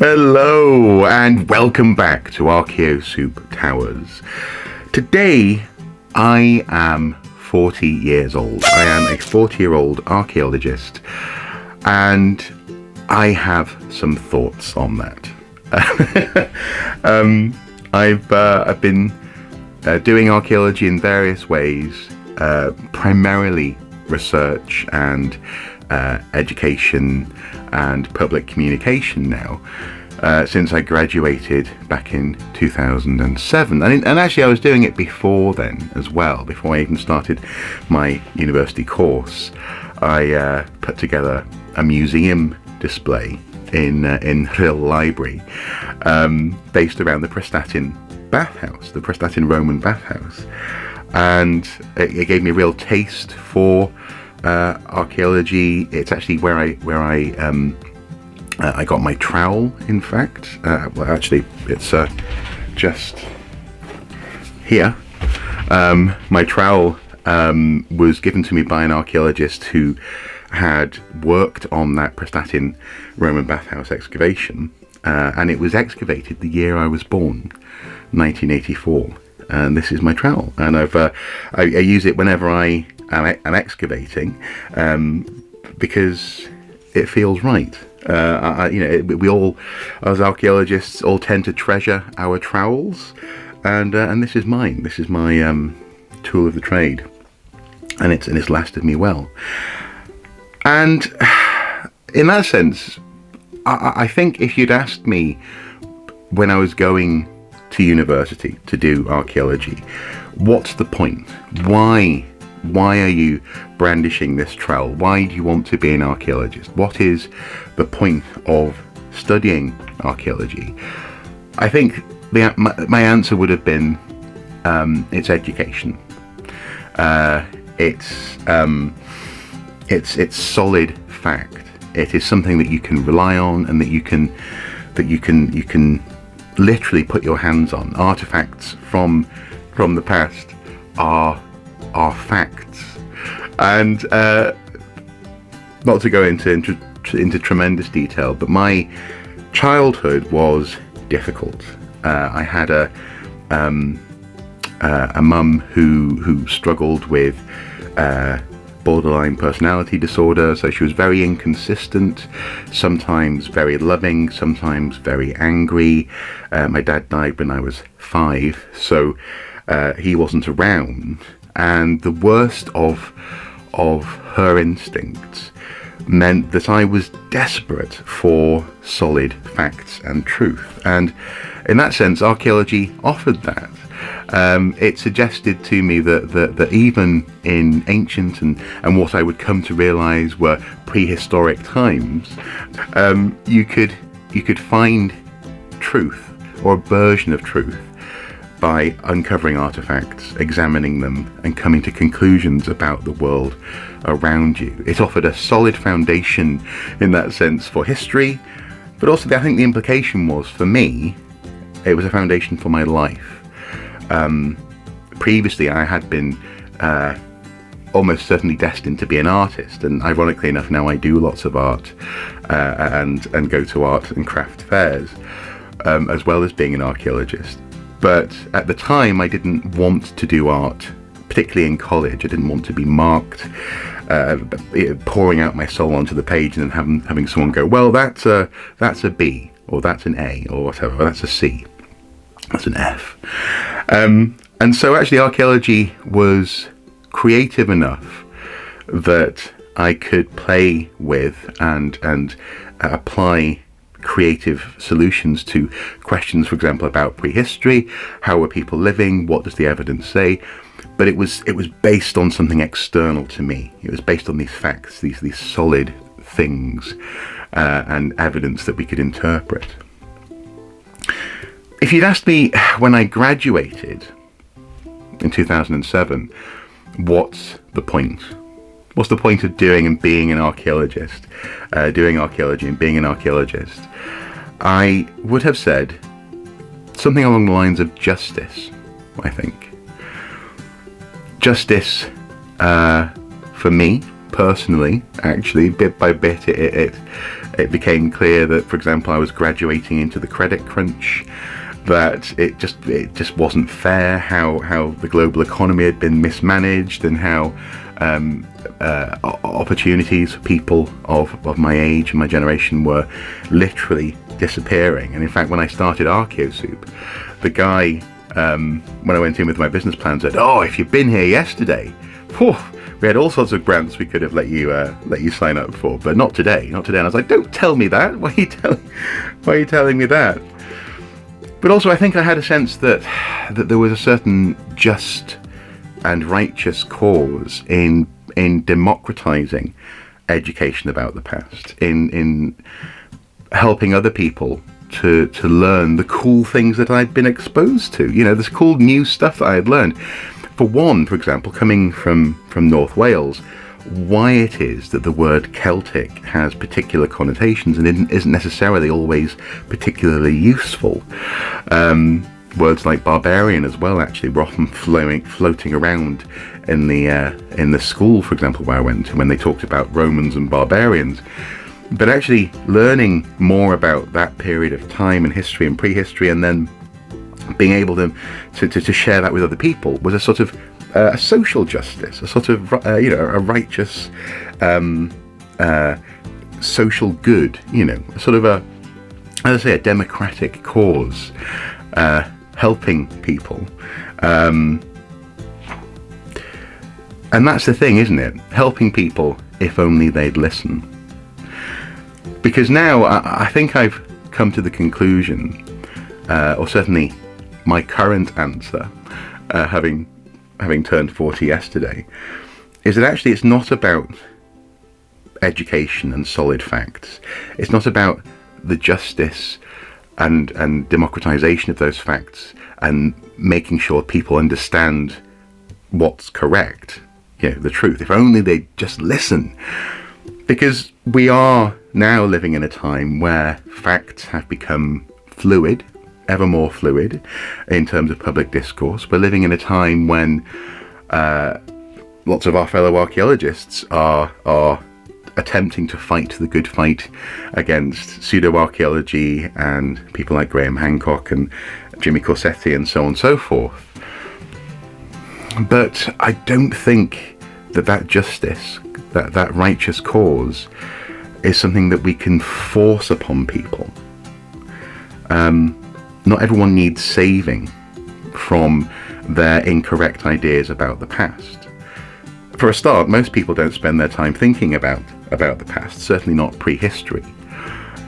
Hello and welcome back to Archaeo Soup Towers. Today I am 40 years old. I am a 40-year-old archaeologist and I have some thoughts on that. I've been doing archaeology in various ways, primarily research and education and public communication now, since I graduated back in 2007. And actually I was doing it before then as well. Before I even started my university course, I put together a museum display in Hill Library, based around the Prestatyn bathhouse, the Prestatyn Roman bathhouse. And it gave me a real taste for archaeology. It's actually where I got my trowel, in fact. Well, actually, it's just here. My trowel was given to me by an archaeologist who had worked on that Prestatyn Roman bathhouse excavation, and it was excavated the year I was born, 1984. And this is my trowel, and I use it whenever I'm excavating, because it feels right. We all, as archaeologists, all tend to treasure our trowels, and this is mine. This is my tool of the trade, and it's lasted me well. And in that sense, I think if you'd asked me when I was going to university to do archaeology, what's the point? Why are you brandishing this trowel? Why do you want to be an archaeologist? What is the point of studying archaeology? I think my answer would have been it's education. It's solid fact. It is something that you can rely on, and that you can literally put your hands on. Artifacts from the past are facts, and not to go into tremendous detail, but my childhood was difficult. I had a mum who struggled with borderline personality disorder, so she was very inconsistent, sometimes very loving, sometimes very angry. My dad died when I was 5, so he wasn't around, and the worst of her instincts meant that I was desperate for solid facts and truth, and in that sense archaeology offered that. It suggested to me that even in ancient and what I would come to realise were prehistoric times, you could find truth, or a version of truth, by uncovering artifacts, examining them, and coming to conclusions about the world around you. It offered a solid foundation in that sense for history, but also I think the implication was, for me, it was a foundation for my life. Previously I had been almost certainly destined to be an artist, and ironically enough now I do lots of art and go to art and craft fairs, as well as being an archaeologist. But at the time I didn't want to do art, particularly in college. I didn't want to be marked, pouring out my soul onto the page and then having someone go, well, that's a B, or that's an A, or whatever, or that's a C, that's an F. And so actually archaeology was creative enough that I could play with and apply creative solutions to questions, for example, about prehistory. How were people living? What does the evidence say? But it was based on something external to me. It was based on these facts, these solid things, and evidence that we could interpret. If you'd asked me when I graduated in 2007, what's the point? What's the point of doing and being an archaeologist, doing archaeology and being an archaeologist? I would have said something along the lines of justice, I think. Justice, for me, personally, actually, bit by bit, it it became clear that, for example, I was graduating into the credit crunch, that it just wasn't fair how the global economy had been mismanaged, and how opportunities for people of my age and my generation were literally disappearing. And in fact, when I started Archaeosoup, the guy, when I went in with my business plan, said, "Oh, if you'd been here yesterday, whew, we had all sorts of grants we could have let you sign up for, but not today, not today." And I was like, "Don't tell me that. Why are you telling me that?" But also, I think I had a sense that there was a certain just and righteous cause in democratizing education about the past, in helping other people to learn the cool things that I'd been exposed to. You know, this cool new stuff that I had learned. For one, for example, coming from North Wales, why it is that the word Celtic has particular connotations and isn't necessarily always particularly useful. Words like barbarian as well, actually, were often floating around in the school, for example, where I went to, when they talked about Romans and barbarians. But actually learning more about that period of time and history and prehistory, and then being able to share that with other people, was a sort of a social justice, a sort of a righteous social good, a sort of as I say, a democratic cause, helping people, and that's the thing, isn't it? Helping people if only they'd listen. Because now I think I've come to the conclusion, or certainly my current answer, having turned 40 yesterday, is that actually it's not about education and solid facts. It's not about the justice and democratization of those facts and making sure people understand what's correct, the truth, if only they just listen. Because we are now living in a time where facts have become fluid, ever more fluid in terms of public discourse. We're living in a time when lots of our fellow archaeologists are attempting to fight the good fight against pseudo-archaeology and people like Graham Hancock and Jimmy Corsetti and so on and so forth. But I don't think that justice, that righteous cause, is something that we can force upon people. Not everyone needs saving from their incorrect ideas about the past. For a start, most people don't spend their time thinking about the past, certainly not prehistory.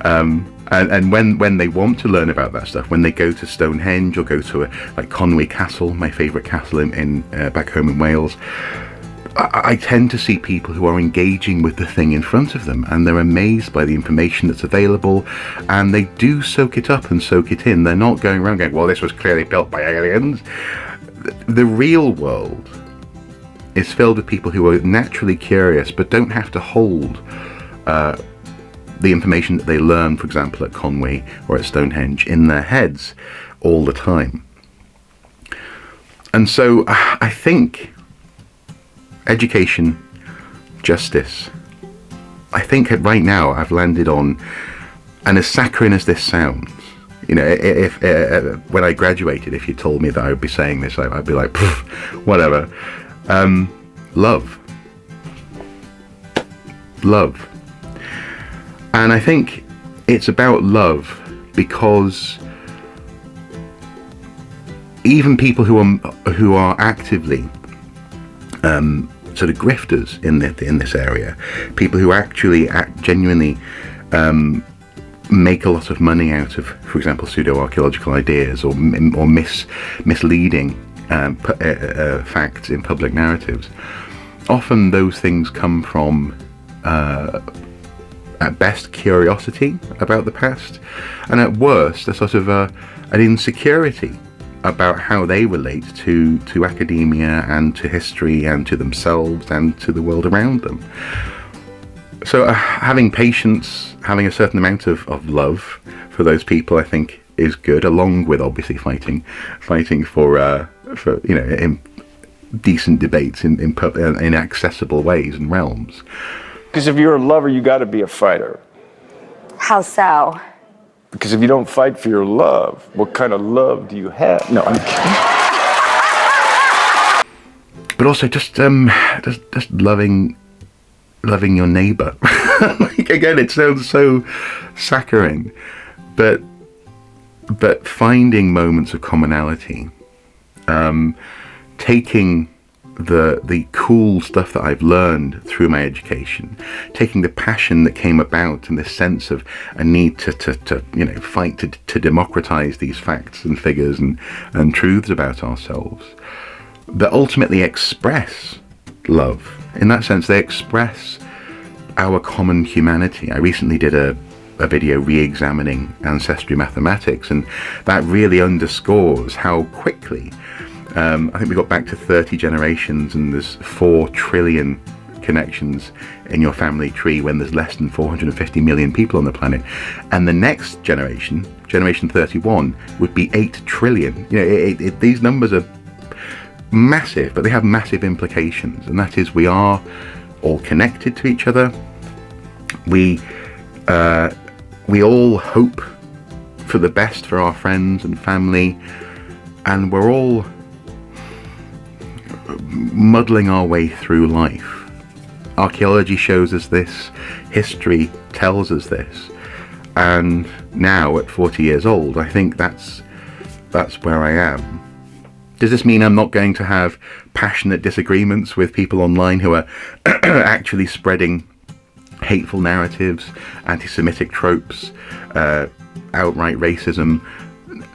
And when they want to learn about that stuff, when they go to Stonehenge or go to like Conwy Castle, my favourite castle in back home in Wales, I tend to see people who are engaging with the thing in front of them, and they're amazed by the information that's available, and they do soak it up and soak it in. They're not going around going, well, this was clearly built by aliens. The real world is filled with people who are naturally curious but don't have to hold the information that they learn, for example, at Conwy or at Stonehenge, in their heads all the time. And so I think education, justice, I think right now I've landed on, and as saccharine as this sounds, if when I graduated, if you told me that I would be saying this, I'd be like, whatever. Love. And I think it's about love because even people who are actively sort of grifters in this area, people who actually genuinely make a lot of money out of, for example, pseudo-archaeological ideas or misleading facts in public narratives. Often those things come from, at best, curiosity about the past, and at worst, a sort of an insecurity about how they relate to academia and to history and to themselves and to the world around them. So having patience, having a certain amount of love for those people, I think, is good, along with obviously fighting for in decent debates in accessible ways and realms. Because if you're a lover, you got to be a fighter. How so? Because if you don't fight for your love, what kind of love do you have? No, I'm kidding. But also just loving your neighbor. Like, again, it sounds so saccharine, but finding moments of commonality, taking the cool stuff that I've learned through my education, taking the passion that came about and this sense of a need to fight to democratize these facts and figures and truths about ourselves that ultimately express love. In that sense, they express our common humanity. I recently did a video re-examining ancestry mathematics, and that really underscores how quickly, I think we got back to 30 generations and there's 4 trillion connections in your family tree when there's less than 450 million people on the planet. And the next generation, generation 31, would be 8 trillion. These numbers are massive, but they have massive implications, and that is we are all connected to each other. We all hope for the best for our friends and family, and we're all muddling our way through life. Archaeology shows us this, history tells us this, and now at 40 years old, I think that's where I am. Does this mean I'm not going to have passionate disagreements with people online who are actually spreading hateful narratives, anti-Semitic tropes, outright racism?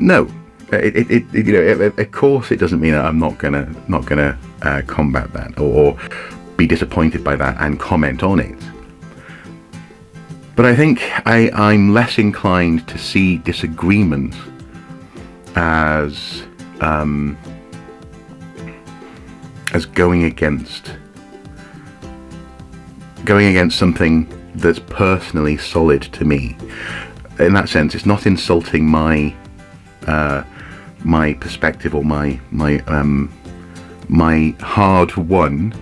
No. Of course, it doesn't mean that I'm not gonna combat that or be disappointed by that and comment on it. But I think I'm less inclined to see disagreement as going against something that's personally solid to me. In that sense, it's not insulting my perspective or my hard-won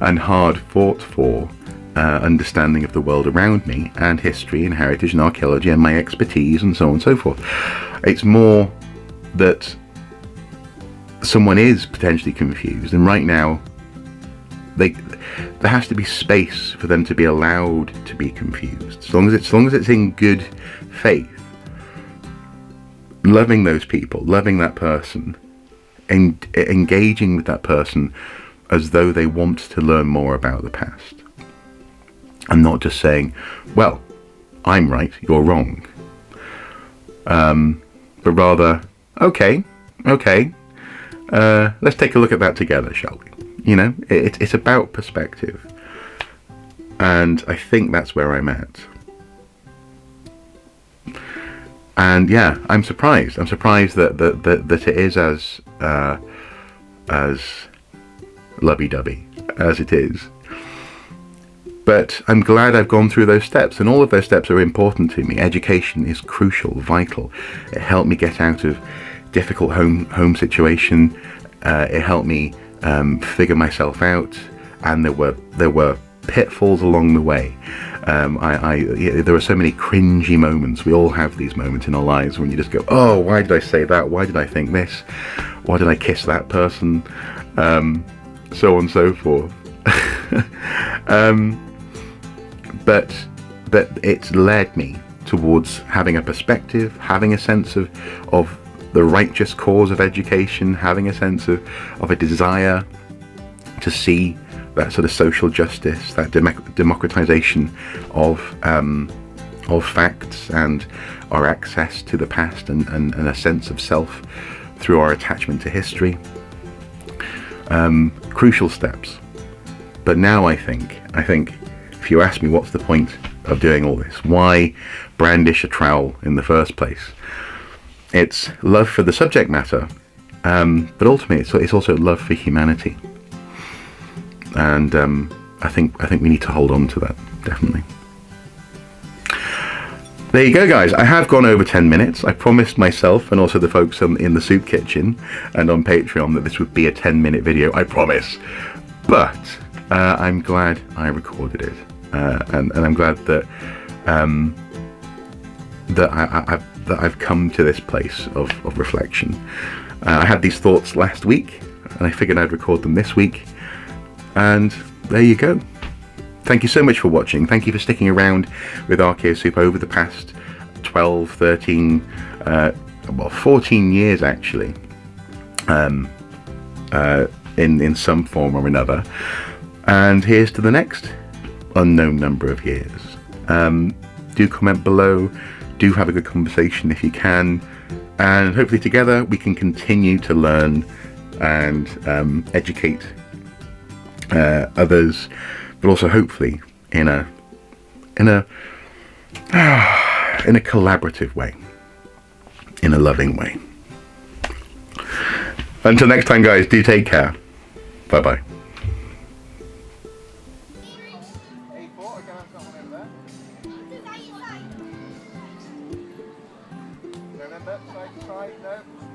and hard-fought for understanding of the world around me, and history and heritage and archaeology and my expertise and so on and so forth. It's more that someone is potentially confused, and right now there has to be space for them to be allowed to be confused, as long as it's in good faith. Loving those people, loving that person, and engaging with that person as though they want to learn more about the past, and not just saying, well, I'm right, you're wrong, but rather, okay, let's take a look at that together, shall we? It's about perspective, and I think that's where I'm at. And yeah, I'm surprised that it is as lovey-dovey as it is. But I'm glad I've gone through those steps, and all of those steps are important to me. Education is crucial, vital. It helped me get out of difficult home situation. It helped me figure myself out, and there were pitfalls along the way. There were so many cringy moments. We all have these moments in our lives when you just go, oh, why did I say that? Why did I think this? Why did I kiss that person? So on and so forth. But it's led me towards having a perspective, having a sense of the righteous cause of education, having a sense of a desire to see that sort of social justice, that democratization of facts and our access to the past, and a sense of self through our attachment to history. Crucial steps. But now I think if you ask me what's the point of doing all this, why brandish a trowel in the first place, it's love for the subject matter, but ultimately it's also love for humanity. And I think we need to hold on to that, definitely. There you go, guys. I have gone over 10 minutes. I promised myself and also the folks in the soup kitchen and on Patreon that this would be a 10-minute video. I promise. But I'm glad I recorded it, and I'm glad that I've come to this place of reflection. I had these thoughts last week, and I figured I'd record them this week, and there you go. Thank you so much for watching. Thank you for sticking around with Archaeosoup over the past 12, 13, 14 years actually, in some form or another. And here's to the next unknown number of years. Do comment below, do have a good conversation if you can, and hopefully together we can continue to learn and educate others, but also hopefully in a collaborative way, in a loving way. Until next time, guys, do take care. Bye bye. Remember, side to side, no.